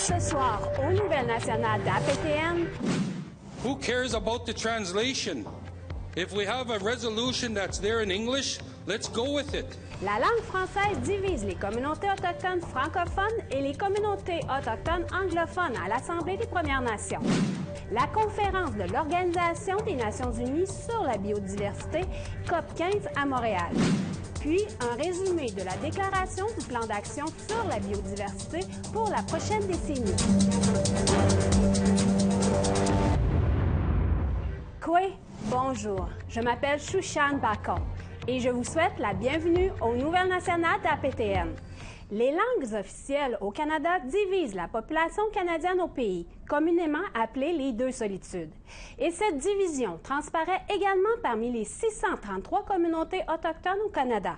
Ce soir, aux Nouvelles nationales d'APTN. Who cares about the translation? If we have a resolution that's there in English, let's go with it. La langue française divise les communautés autochtones francophones et les communautés autochtones anglophones à l'Assemblée des Premières Nations. La conférence de l'Organisation des Nations unies sur la biodiversité, COP15 à Montréal. Puis, un résumé de la déclaration du plan d'action sur la biodiversité pour la prochaine décennie. Kwe, bonjour. Je m'appelle Shushan Bacon et je vous souhaite la bienvenue aux Nouvelles nationales d'APTN. Les langues officielles au Canada divisent la population canadienne au pays, communément appelée les deux solitudes. Et cette division transparaît également parmi les 633 communautés autochtones au Canada.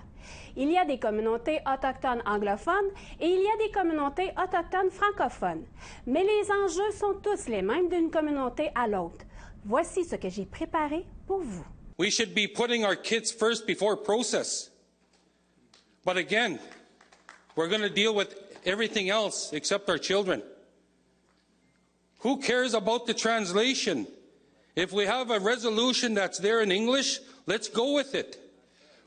Il y a des communautés autochtones anglophones et il y a des communautés autochtones francophones. Mais les enjeux sont tous les mêmes d'une communauté à l'autre. Voici ce que j'ai préparé pour vous. We should be putting our kids first before process. But again, we're going to deal with everything else except our children. Who cares about the translation? If we have a resolution that's there in English, let's go with it.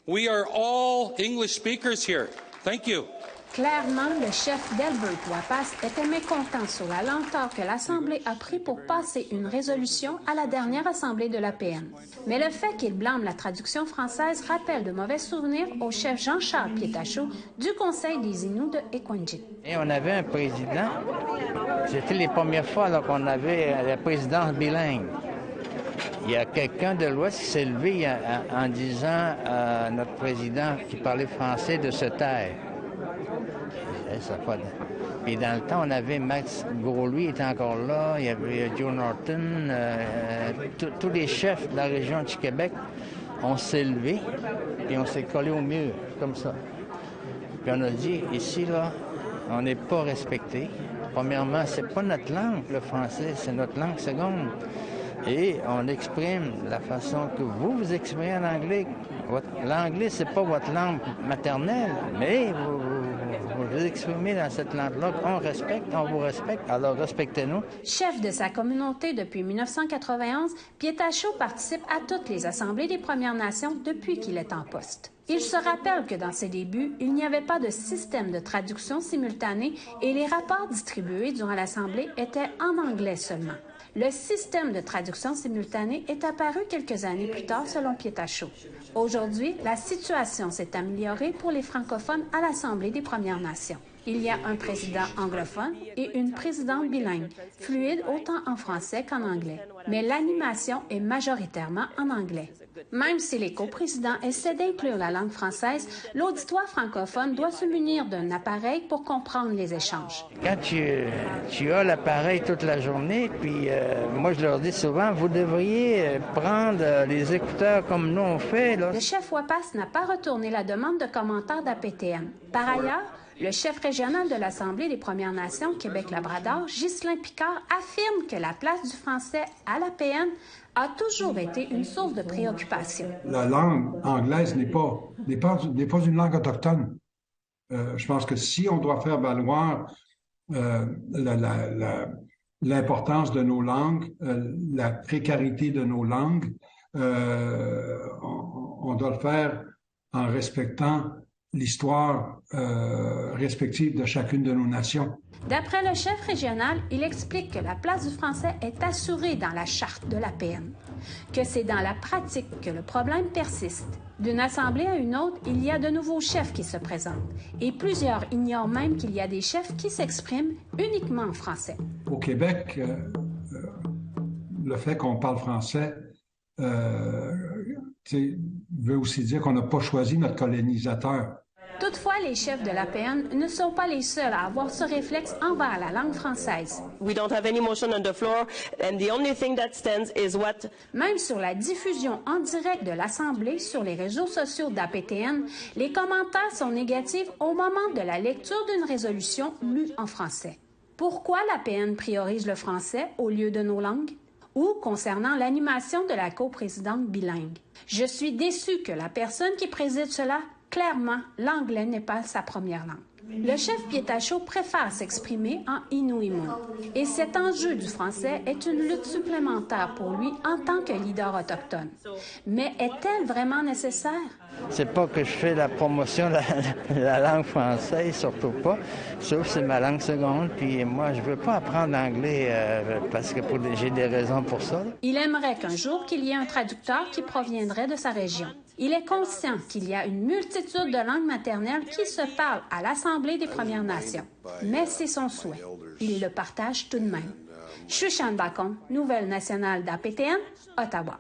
We are all English speakers here. Thank you. Clairement, le chef d'Albert Wapas était mécontent sur la lenteur que l'Assemblée a pris pour passer une résolution à la dernière Assemblée de l'APN. Mais le fait qu'il blâme la traduction française rappelle de mauvais souvenirs au chef Jean-Charles Pietachot du Conseil des Inuits de Ekwendjik. Et on avait un président, c'était les premières fois qu'on avait la présidence bilingue. Il y a quelqu'un de l'Ouest qui s'est levé en disant à notre président qui parlait français de se taire. Puis dans le temps, on avait Max Gros-Louis était encore là, il y avait Joe Norton, tous les chefs de la région du Québec, on s'est levés, puis on s'est collé au mur, comme ça. Puis on a dit, ici, là, on n'est pas respecté. Premièrement, c'est pas notre langue, le français, c'est notre langue seconde. Et on exprime la façon que vous exprimez en anglais. L'anglais, c'est pas votre langue maternelle, mais vous exprimez dans cette langue-là. On respecte, on vous respecte, alors respectez-nous. Chef de sa communauté depuis 1991, Pietachot participe à toutes les assemblées des Premières Nations depuis qu'il est en poste. Il se rappelle que dans ses débuts, il n'y avait pas de système de traduction simultanée et les rapports distribués durant l'Assemblée étaient en anglais seulement. Le système de traduction simultanée est apparu quelques années plus tard, selon Pietachot. Aujourd'hui, la situation s'est améliorée pour les francophones à l'Assemblée des Premières Nations. Il y a un président anglophone et une présidente bilingue, fluide autant en français qu'en anglais. Mais l'animation est majoritairement en anglais. Même si les coprésidents essaient d'inclure la langue française, l'auditoire francophone doit se munir d'un appareil pour comprendre les échanges. Quand tu as l'appareil toute la journée, puis moi je leur dis souvent, vous devriez prendre les écouteurs comme nous on fait. Là. Le chef Wapas n'a pas retourné la demande de commentaire d'APTN. Par ailleurs, le chef régional de l'Assemblée des Premières Nations Québec-Labrador, Ghislain Picard, affirme que la place du français à l'APN a toujours été une source de préoccupation. La langue anglaise n'est pas une langue autochtone. Je pense que si on doit faire valoir l'importance de nos langues, la précarité de nos langues, on doit le faire en respectant l'histoire respective de chacune de nos nations. D'après le chef régional, il explique que la place du français est assurée dans la charte de l'APN, que c'est dans la pratique que le problème persiste. D'une assemblée à une autre, il y a de nouveaux chefs qui se présentent, et plusieurs ignorent même qu'il y a des chefs qui s'expriment uniquement en français. Au Québec, le fait qu'on parle français veut aussi dire qu'on n'a pas choisi notre colonisateur. Toutefois, les chefs de l'APN ne sont pas les seuls à avoir ce réflexe envers la langue française. We don't have any motion on the floor, and the only thing that stands is what... Même sur la diffusion en direct de l'Assemblée sur les réseaux sociaux d'APTN, les commentaires sont négatifs au moment de la lecture d'une résolution lue en français. Pourquoi l'APN priorise le français au lieu de nos langues? Ou concernant l'animation de la coprésidente bilingue. Je suis déçue que la personne qui préside cela, clairement, l'anglais n'est pas sa première langue. Le chef Pietachot préfère s'exprimer en inuimu. Et cet enjeu du français est une lutte supplémentaire pour lui en tant que leader autochtone. Mais est-elle vraiment nécessaire? C'est pas que je fais la promotion de la langue française, surtout pas. Sauf c'est ma langue seconde, puis moi, je veux pas apprendre l'anglais parce que j'ai des raisons pour ça. Il aimerait qu'un jour qu'il y ait un traducteur qui proviendrait de sa région. Il est conscient qu'il y a une multitude de langues maternelles qui se parlent à l'Assemblée des Premières Nations. Mais c'est son souhait. Il le partage tout de même. Shushan Bacon, Nouvelle nationale d'APTN, Ottawa.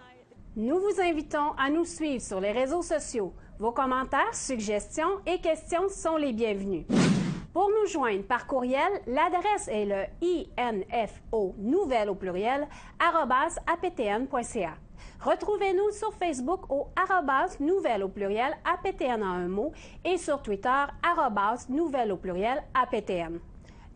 Nous vous invitons à nous suivre sur les réseaux sociaux. Vos commentaires, suggestions et questions sont les bienvenus. Pour nous joindre par courriel, l'adresse est le info nouvelle au pluriel @aptn.ca. Retrouvez-nous sur Facebook au @nouvelle au pluriel APTN en un mot et sur Twitter @nouvelle au pluriel APTN.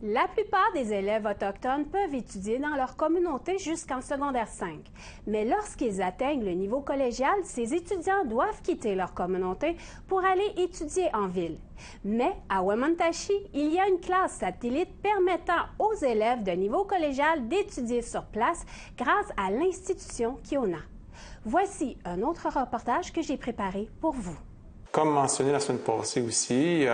La plupart des élèves autochtones peuvent étudier dans leur communauté jusqu'en secondaire 5. Mais lorsqu'ils atteignent le niveau collégial, ces étudiants doivent quitter leur communauté pour aller étudier en ville. Mais à Wemotaci, il y a une classe satellite permettant aux élèves de niveau collégial d'étudier sur place grâce à l'institution Kiona. Voici un autre reportage que j'ai préparé pour vous. Comme mentionné la semaine passée aussi,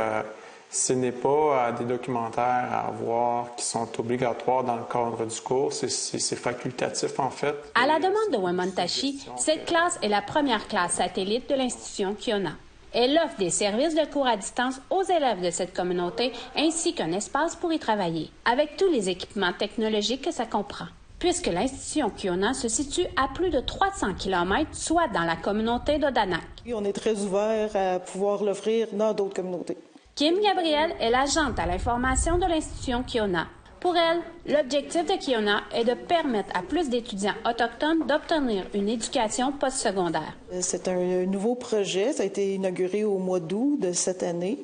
ce n'est pas des documentaires à voir qui sont obligatoires dans le cadre du cours, c'est facultatif en fait. À la demande de Wemotaci, cette classe est la première classe satellite de l'institution Kiona. Elle offre des services de cours à distance aux élèves de cette communauté ainsi qu'un espace pour y travailler, avec tous les équipements technologiques que ça comprend. Puisque l'institution Kiona se situe à plus de 300 km, soit dans la communauté d'Odanak. On est très ouvert à pouvoir l'offrir dans d'autres communautés. Kim Gabriel est l'agente à l'information de l'institution Kiona. Pour elle, l'objectif de Kiona est de permettre à plus d'étudiants autochtones d'obtenir une éducation postsecondaire. C'est un nouveau projet, ça a été inauguré au mois d'août de cette année,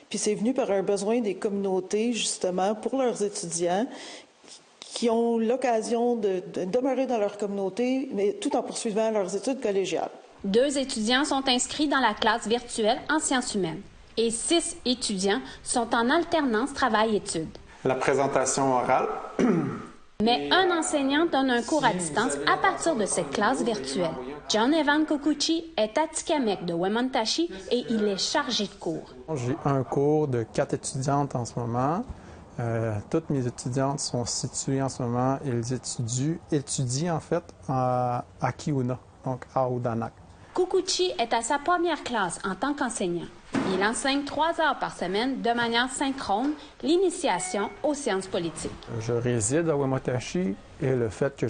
puis c'est venu par un besoin des communautés, justement, pour leurs étudiants qui ont l'occasion de demeurer dans leur communauté, mais tout en poursuivant leurs études collégiales. 2 étudiants sont inscrits dans la classe virtuelle en sciences humaines et 6 étudiants sont en alternance travail-études. La présentation orale. Mais un enseignant donne un cours à distance à partir de cette classe virtuelle. John Evan Kukuchi est Atikamekw de Wemotaci et il est chargé de cours. J'ai un cours de 4 étudiantes en ce moment. Toutes mes étudiantes sont situées en ce moment, elles étudient en fait à Kiuna, donc à Odanak. Kukuchi est à sa première classe en tant qu'enseignant. Il enseigne 3 heures par semaine de manière synchrone l'initiation aux sciences politiques. Je réside à Wemotaci et le fait que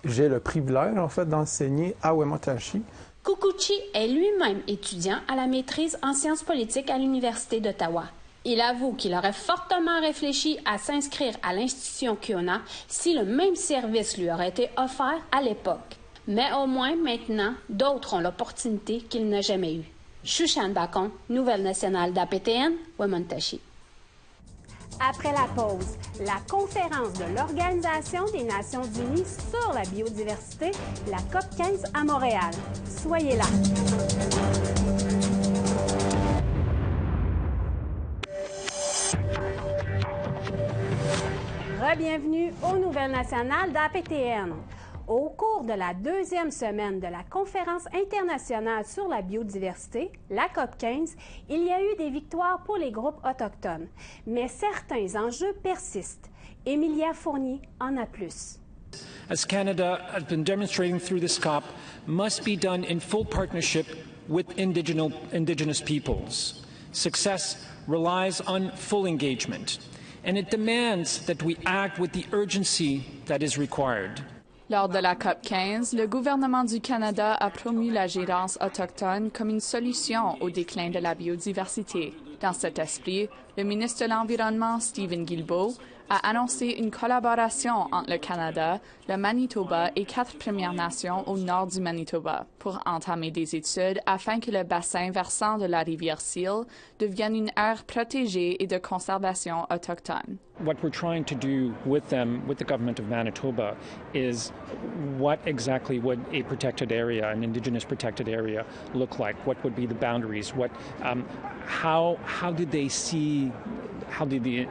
j'ai le privilège en fait d'enseigner à Wemotaci. Kukuchi est lui-même étudiant à la maîtrise en sciences politiques à l'Université d'Ottawa. Il avoue qu'il aurait fortement réfléchi à s'inscrire à l'institution Kiona si le même service lui aurait été offert à l'époque. Mais au moins maintenant, d'autres ont l'opportunité qu'il n'a jamais eue. Shushan Bacon, Nouvelle nationale d'APTN, Wemotaci. Après la pause, la conférence de l'Organisation des Nations Unies sur la biodiversité, la COP15 à Montréal. Soyez là. Bienvenue aux Nouvelles nationales d'APTN. Au cours de la 2e semaine de la Conférence internationale sur la biodiversité, la COP15, il y a eu des victoires pour les groupes autochtones, mais certains enjeux persistent. Emilia Fournier en a plus. As Canada has been demonstrating through this COP, must be done in full partnership with Indigenous peoples. Success relies on full engagement, and it demands that we act with the urgency that is required. Lors de la COP15, le gouvernement du Canada a promu la gérance autochtone comme une solution au déclin de la biodiversité. Dans cet esprit, le ministre de l'Environnement, Steven Guilbeault, a annoncé une collaboration entre le Canada, le Manitoba et 4 Premières Nations au nord du Manitoba pour entamer des études afin que le bassin versant de la rivière Seal devienne une aire protégée et de conservation autochtone. What we're trying to do with them, with the government of Manitoba, is what exactly would a protected area, an Indigenous protected area, look like? What would be the boundaries? How do they see the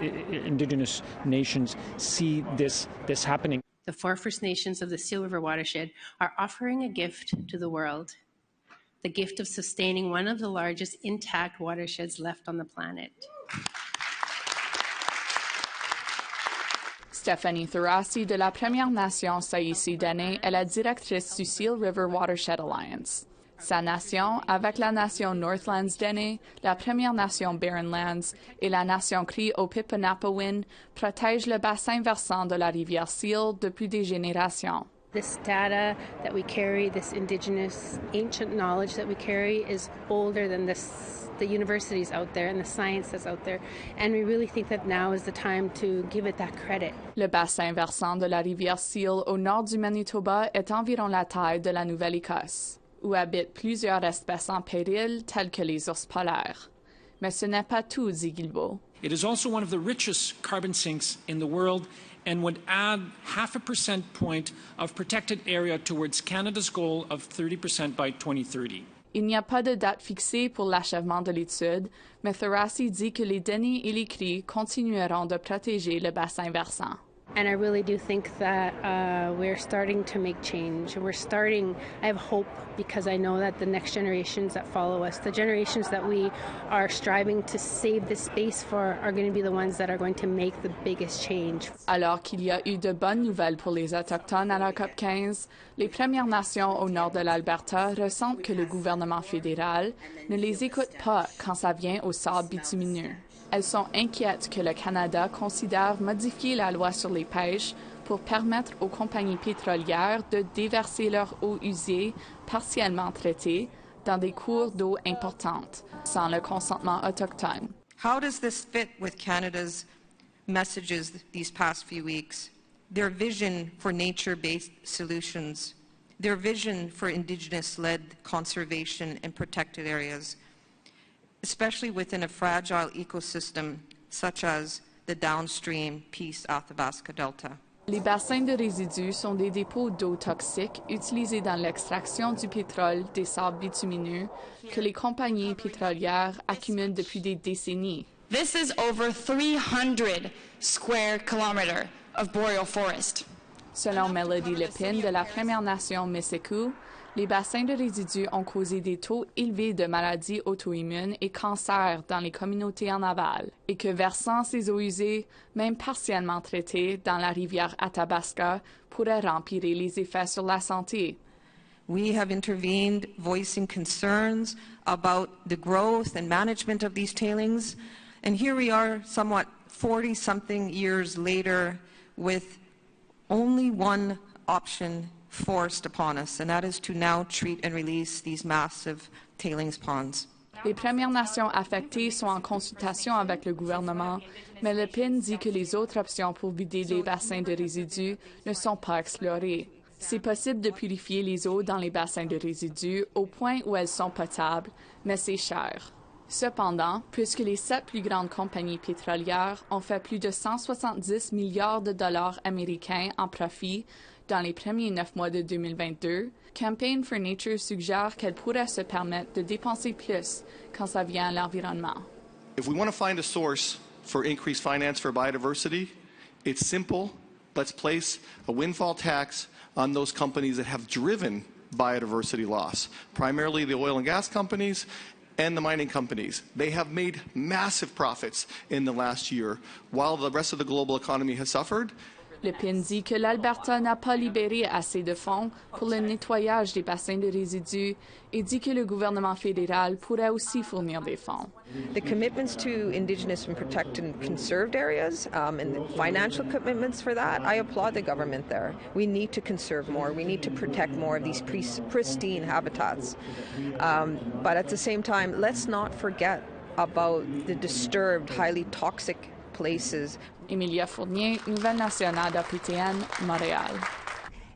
indigenous nations see this happening. The 4 First Nations of the Seal River watershed are offering a gift to the world, the gift of sustaining one of the largest intact watersheds left on the planet. Stephanie Thurasi de la Première Nation Saïsi Dene est la directrice du Seal River Watershed Alliance. Sa nation, avec la nation Northlands Dene, la Première Nation Barren Lands et la nation Cree au Pipanapawin, protège le bassin versant de la rivière Seal depuis des générations. This data that we carry, this indigenous ancient knowledge that we carry is older than the universities out there and the science that's out there. And we really think that now is the time to give it that credit. Le bassin versant de la rivière Seal au nord du Manitoba est environ la taille de la Nouvelle-Écosse, où habitent plusieurs espèces en péril telles que les ours polaires. Mais ce n'est pas tout, dit Guilbeault. It is also one of the richest carbon sinks in the world and would add 0.5 percentage point of protected area towards Canada's goal of 30% by 2030. Il n'y a pas de date fixée pour l'achèvement de l'étude, mais Thurasi dit que les Dene et les Cris continueront de protéger le bassin versant. And I really do think that we're starting to make change. I have hope because I know that the next generations that follow us, the generations that we are striving to save this space for, are going to be the ones that are going to make the biggest change. Alors qu'il y a eu de bonnes nouvelles pour les Autochtones à la COP 15, les Premières Nations au nord de l'Alberta ressentent que le gouvernement fédéral ne les écoute pas quand ça vient au sable bitumineux. Elles sont inquiètes que le Canada considère modifier la loi sur les pêches pour permettre aux compagnies pétrolières de déverser leur eau usée partiellement traitée dans des cours d'eau importantes, sans le consentement autochtone. How does this fit with Canada's messages these past few weeks? Their vision for nature-based solutions, their vision for Indigenous-led conservation and protected areas, especially within a fragile ecosystem such as the downstream Peace Athabasca Delta. Les bassins de résidus sont des dépôts d'eau toxiques utilisés dans l'extraction du pétrole des sables bitumineux que les compagnies pétrolières accumulent depuis des décennies. This is over 300 square kilometers of boreal forest. Selon Melody Lepine de la Première Nation Misiku, les bassins de résidus ont causé des taux élevés de maladies auto-immunes et cancers dans les communautés en aval, et que versant ces eaux usées, même partiellement traitées, dans la rivière Athabasca, pourrait empirer les effets sur la santé. We have intervened, voicing concerns about the growth and management of these tailings, and here we are somewhat 40-something years later with only one option forced upon us, and that is to now treat and release these massive tailings ponds. Les Premières Nations affectées sont en consultation avec le gouvernement, mais Le Pen dit que les autres options pour vider les bassins de résidus ne sont pas explorées. C'est possible de purifier les eaux dans les bassins de résidus au point où elles sont potables, mais c'est cher. Cependant, puisque les 7 plus grandes compagnies pétrolières ont fait plus de 170 milliards de dollars américains en profit dans les premiers 9 mois de 2022, Campaign for Nature suggère qu'elle pourrait se permettre de dépenser plus quand ça vient à l'environnement. If we want to find a source for increased finance for biodiversity, it's simple. Let's place a windfall tax on those companies that have driven biodiversity loss, primarily the oil and gas companies and the mining companies. They have made massive profits in the last year, while the rest of the global economy has suffered. Le PIN dit que l'Alberta n'a pas libéré assez de fonds pour le nettoyage des bassins de résidus et dit que le gouvernement fédéral pourrait aussi fournir des fonds. The commitments to Indigenous and protected and conserved areas and the financial commitments for that, I applaud the government there. We need to conserve more. We need to protect more of these pristine habitats. But at the same time, let's not forget about the disturbed, highly toxic places. Emilia Fournier, Nouvelle nationale d'APTN, Montréal.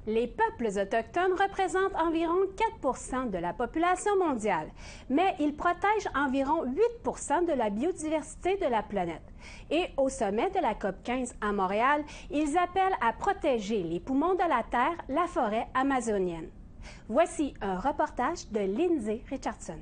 Les peuples autochtones représentent environ 4 % de la population mondiale, mais ils protègent environ 8 % de la biodiversité de la planète. Et au sommet de la COP 15 à Montréal, ils appellent à protéger les poumons de la Terre, la forêt amazonienne. Voici un reportage de Lindsay Richardson.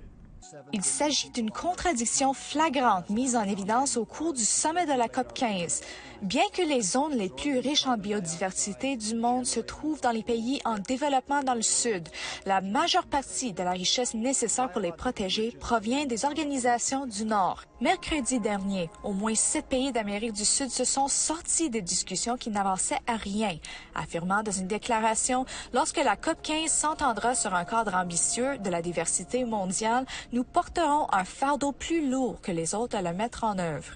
Il s'agit d'une contradiction flagrante mise en évidence au cours du sommet de la COP 15. Bien que les zones les plus riches en biodiversité du monde se trouvent dans les pays en développement dans le Sud, la majeure partie de la richesse nécessaire pour les protéger provient des organisations du Nord. Mercredi dernier, au moins 7 pays d'Amérique du Sud se sont sortis des discussions qui n'avançaient à rien, affirmant dans une déclaration « Lorsque la COP 15 s'entendra sur un cadre ambitieux de la diversité mondiale, nous porterons un fardeau plus lourd que les autres à le mettre en œuvre. »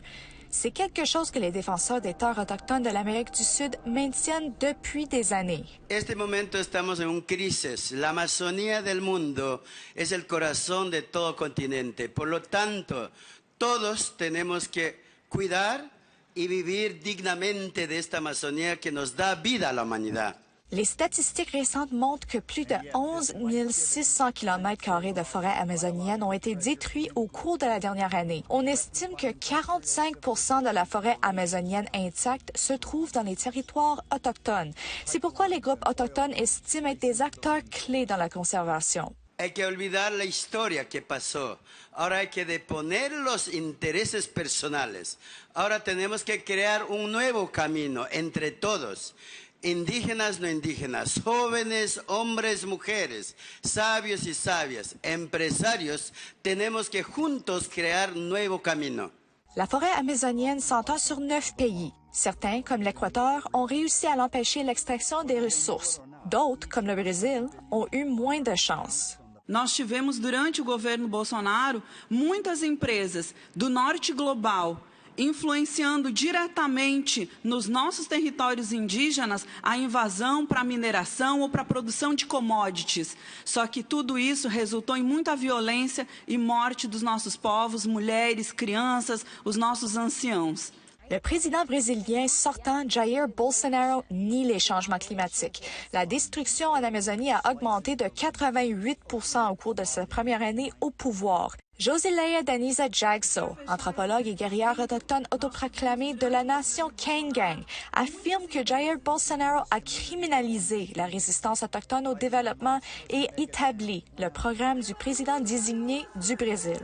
C'est quelque chose que les défenseurs des terres autochtones de l'Amérique du Sud maintiennent depuis des années. Este momento estamos en una crisis. La Amazonía del mundo es el corazón de todo continente. Por lo tanto, todos tenemos que cuidar y vivir dignamente de esta Amazonía que nos da vida a la humanidad. Les statistiques récentes montrent que plus de 11 600 km² de forêts amazoniennes ont été détruits au cours de la dernière année. On estime que 45 % de la forêt amazonienne intacte se trouve dans les territoires autochtones. C'est pourquoi les groupes autochtones estiment être des acteurs clés dans la conservation. Hay que olvidar la historia que pasó. Ahora hay que deponer los intereses personales. Ahora tenemos que crear un nuevo camino entre todos. Indígenas, no indígenas, jóvenes, hombres, mujeres, sabios y sabias, empresarios, tenemos que juntos crear un nuevo camino. La forêt amazonienne s'entend sur 9 pays. Certains, comme l'Équateur, ont réussi à l'empêcher l'extraction des ressources. D'autres, comme le Brésil, ont eu moins de chance. Nós tivemos, durante o governo Bolsonaro, muitas empresas do norte global influenciando diretamente nos nossos territórios indígenas a invasão para a mineração ou para a produção de commodities. Só que tudo isso resultou em muita violência e morte dos nossos povos, mulheres, crianças, os nossos anciãos. Le président brésilien sortant, Jair Bolsonaro, nie les changements climatiques. La destruction en Amazonie a augmenté de 88 % au cours de sa première année au pouvoir. Josileia Danisa Jagso, anthropologue et guerrière autochtone autoproclamée de la nation Kaingang, affirme que Jair Bolsonaro a criminalisé la résistance autochtone au développement et établi le programme du président désigné du Brésil.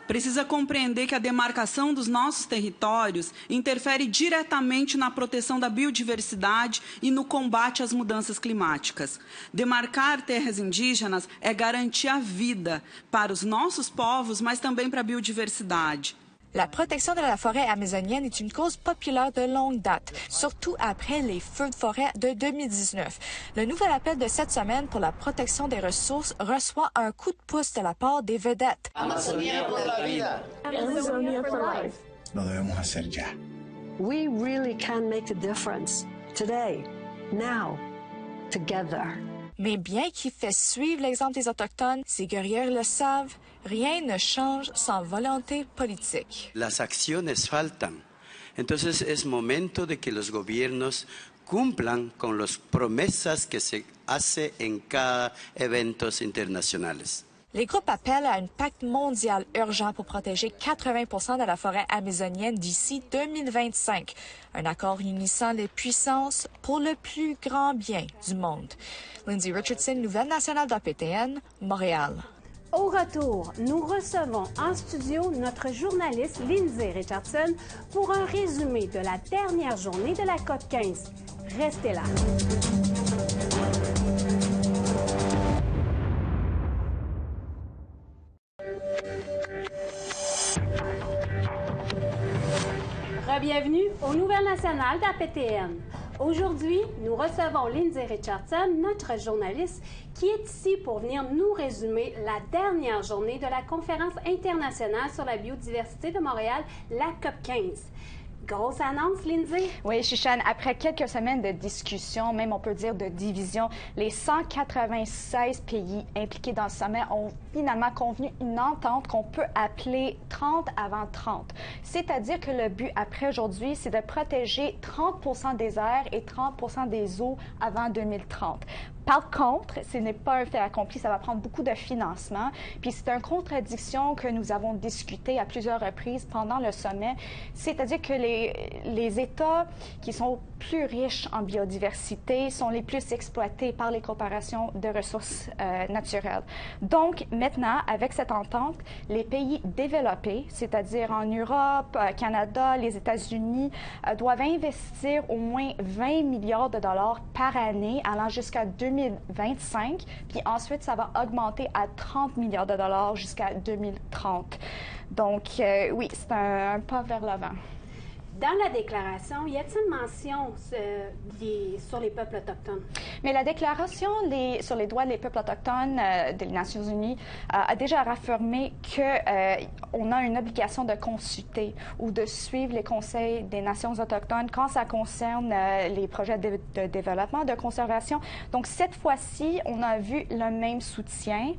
Precisa compreender que a demarcação dos nossos territórios interfere diretamente na proteção da biodiversidade e no combate às mudanças climáticas. Demarcar terras indígenas é garantir a vida para os nossos povos, mas também para a biodiversidade. La protection de la forêt amazonienne est une cause populaire de longue date, surtout après les feux de forêt de 2019. Le nouvel appel de cette semaine pour la protection des ressources reçoit un coup de pouce de la part des vedettes. Amazonía por la vida. Amazonia for life. Lo debemos hacer ya. We really can make a difference today, now, together. Mais bien qu'il fait suivre l'exemple des Autochtones, ces guerriers le savent, rien ne change sans volonté politique. Las acciones faltan. Entonces es momento de que los gobiernos cumplan con las promesas que se hace en cada eventos internacionales. Les groupes appellent à un pacte mondial urgent pour protéger 80 % de la forêt amazonienne d'ici 2025. Un accord unissant les puissances pour le plus grand bien du monde. Lindsay Richardson, Nouvelle nationale d'APTN, Montréal. Au retour, nous recevons en studio notre journaliste Lindsay Richardson pour un résumé de la dernière journée de la COP 15. Restez là. Bienvenue aux Nouvelles nationales d'APTN. Aujourd'hui, nous recevons Lindsay Richardson, notre journaliste, qui est ici pour venir nous résumer la dernière journée de la Conférence internationale sur la biodiversité de Montréal, la COP 15. Grosse annonce, Lindsay? Oui, Shushan, après quelques semaines de discussion, même on peut dire de division, les 196 pays impliqués dans le sommet ont finalement convenu une entente qu'on peut appeler 30 avant 30. C'est-à-dire que le but après aujourd'hui, c'est de protéger 30 % des airs et 30 % des eaux avant 2030. Par contre, ce n'est pas un fait accompli, ça va prendre beaucoup de financement. Puis c'est une contradiction que nous avons discuté à plusieurs reprises pendant le sommet, c'est-à-dire que les États qui sont plus riches en biodiversité sont les plus exploités par les corporations de ressources naturelles. Donc maintenant, avec cette entente, les pays développés, c'est-à-dire en Europe, Canada, les États-Unis, doivent investir au moins 20 milliards de dollars par année allant jusqu'à 2025, puis ensuite ça va augmenter à 30 milliards de dollars jusqu'à 2030. Donc oui, c'est un pas vers l'avant. Dans la déclaration, y a-t-il mention sur les peuples autochtones? Mais la déclaration sur les droits des peuples autochtones des Nations unies a déjà réaffirmé qu'on a une obligation de consulter ou de suivre les conseils des Nations autochtones quand ça concerne les projets de développement, de conservation. Donc, cette fois-ci, on a vu le même soutien,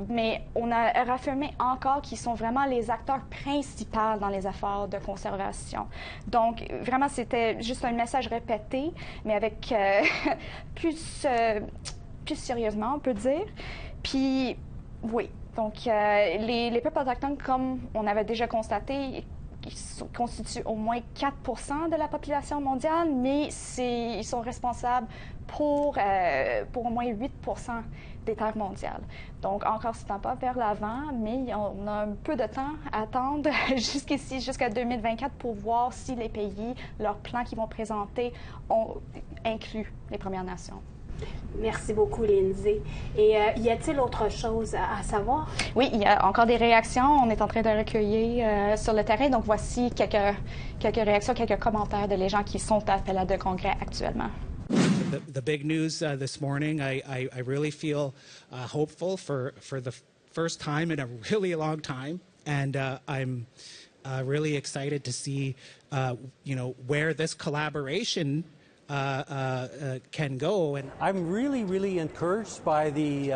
mais on a réaffirmé encore qu'ils sont vraiment les acteurs principaux dans les efforts de conservation. Donc, vraiment, c'était juste un message répété, mais avec plus sérieusement, on peut dire. Puis, oui. Donc, les peuples autochtones, comme on avait déjà constaté, ils constituent au moins 4% de la population mondiale, mais ils sont responsables pour au moins 8% des terres mondiales. Donc, encore, c'est un pas vers l'avant, mais on a un peu de temps à attendre jusqu'ici, jusqu'à 2024, pour voir si les pays, leurs plans qu'ils vont présenter, ont inclus les Premières Nations. Merci beaucoup, Lindsay. Et y a-t-il autre chose à savoir? Oui, il y a encore des réactions. On est en train de recueillir sur le terrain. Donc, voici quelques réactions, quelques commentaires de les gens qui sont à l'appel de congrès actuellement. The big news this morning, I really feel hopeful for the first time in a really long time. And I'm really excited to see, where this collaboration can go. And I'm really encouraged by the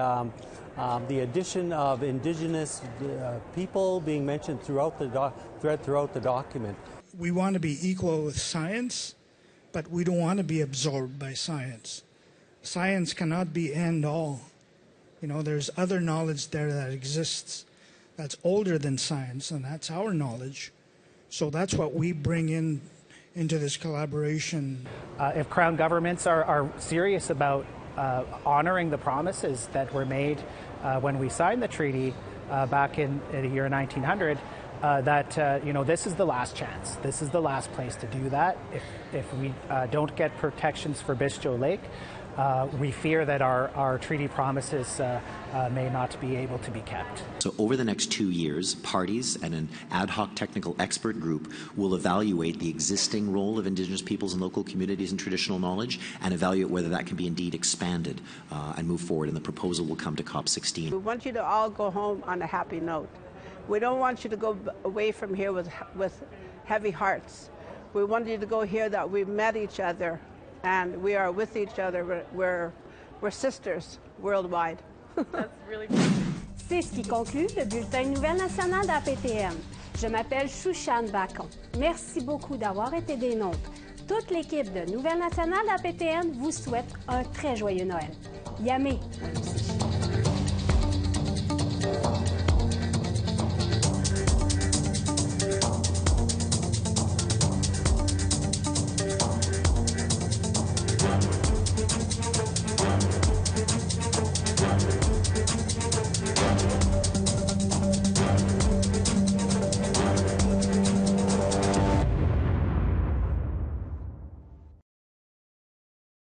addition of Indigenous people being mentioned throughout the document. We want to be equal with science, but we don't want to be absorbed by science. Science cannot be end all. There's other knowledge there that exists that's older than science, and that's our knowledge. So that's what we bring into this collaboration. If Crown governments are serious about honoring the promises that were made when we signed the treaty back in the year 1900, this is the last chance. This is the last place to do that. If we don't get protections for Bistieux Lake, we fear that our treaty promises may not be able to be kept. So over the next 2 years, parties and an ad hoc technical expert group will evaluate the existing role of Indigenous peoples and local communities and traditional knowledge and evaluate whether that can be indeed expanded and move forward. And the proposal will come to COP16. We want you to all go home on a happy note. We don't want you to go away from here with heavy hearts. We want you to go here that we met each other and we are with each other. We're sisters worldwide. That's really cool. C'est ce qui conclut le bulletin Nouvelles nationales d'APTN. Je m'appelle Chouchane Bacon. Merci beaucoup d'avoir été des nôtres. Toute l'équipe de Nouvelles nationales d'APTN vous souhaite un très joyeux Noël. Yamé!